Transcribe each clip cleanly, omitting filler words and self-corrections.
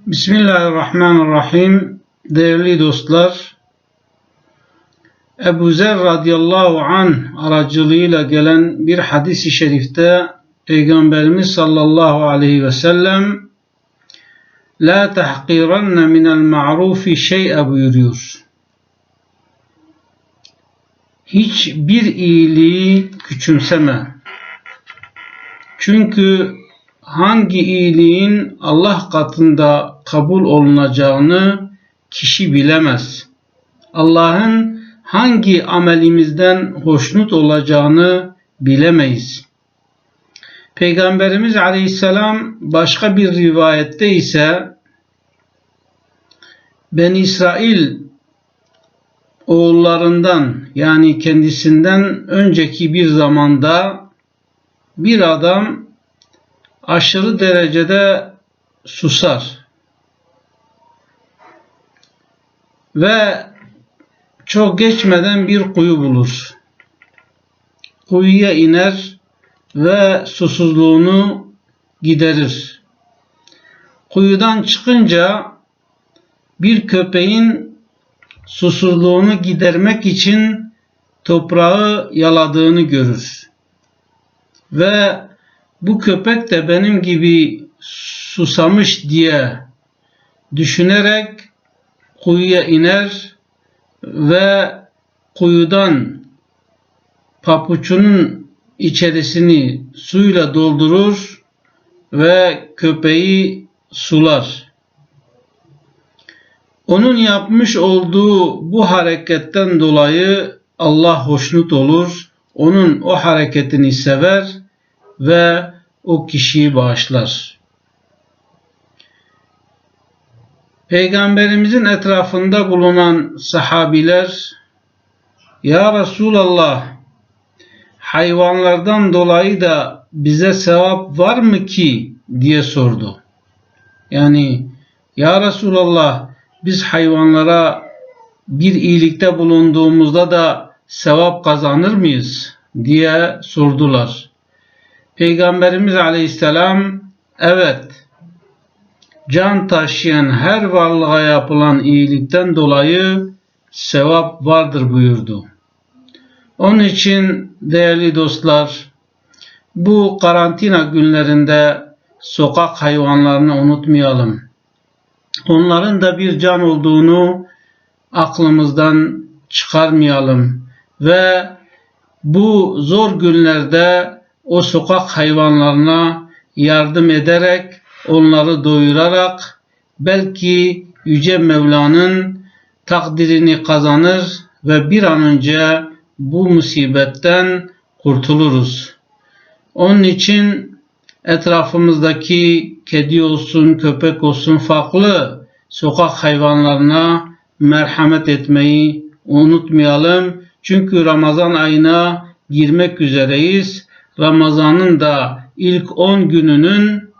Bismillahirrahmanirrahim. Değerli dostlar, Ebu Zer radıyallahu anh aracılığıyla gelen bir hadis-i şerifte Peygamberimiz sallallahu aleyhi ve sellem "La tahqiranne minel ma'rufi şey'e" buyuruyor. Hiçbir iyiliği küçümseme. Çünkü hangi iyiliğin Allah katında kabul olunacağını kişi bilemez. Allah'ın hangi amelimizden hoşnut olacağını bilemeyiz. Peygamberimiz Aleyhisselam başka bir rivayette ise Beni İsrail oğullarından, yani kendisinden önceki bir zamanda bir adam aşırı derecede susar ve çok geçmeden bir kuyu bulur. Kuyuya iner ve susuzluğunu giderir. Kuyudan çıkınca bir köpeğin susuzluğunu gidermek için toprağı yaladığını görür. Ve bu köpek de benim gibi susamış diye düşünerek kuyuya iner ve kuyudan papuçunun içerisini suyla doldurur ve köpeği sular. Onun yapmış olduğu bu hareketten dolayı Allah hoşnut olur, onun o hareketini sever ve o kişiyi bağışlar. Peygamberimizin etrafında bulunan sahabiler, "Ya Resulallah, hayvanlardan dolayı da bize sevap var mı ki?" diye sordu. Yani, "Ya Resulallah, biz hayvanlara bir iyilikte bulunduğumuzda da sevap kazanır mıyız?" diye sordular. Peygamberimiz Aleyhisselam, "Evet, can taşıyan her varlığa yapılan iyilikten dolayı sevap vardır" buyurdu. Onun için değerli dostlar, bu karantina günlerinde sokak hayvanlarını unutmayalım. Onların da bir can olduğunu aklımızdan çıkarmayalım ve bu zor günlerde o sokak hayvanlarına yardım ederek, onları doyurarak belki Yüce Mevla'nın takdirini kazanır ve bir an önce bu musibetten kurtuluruz. Onun için etrafımızdaki kedi olsun, köpek olsun, farklı sokak hayvanlarına merhamet etmeyi unutmayalım. Çünkü Ramazan ayına girmek üzereyiz. Ramazan'ın da ilk 10 gününün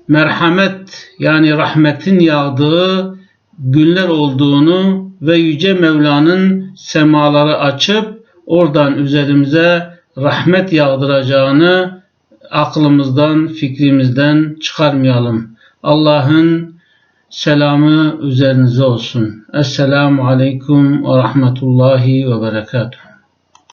merhamet, yani rahmetin yağdığı günler olduğunu ve Yüce Mevla'nın semaları açıp oradan üzerimize rahmet yağdıracağını aklımızdan, fikrimizden çıkarmayalım. Allah'ın selamı üzerinize olsun. Esselamu Aleyküm ve Rahmetullahi ve Berekatuhu.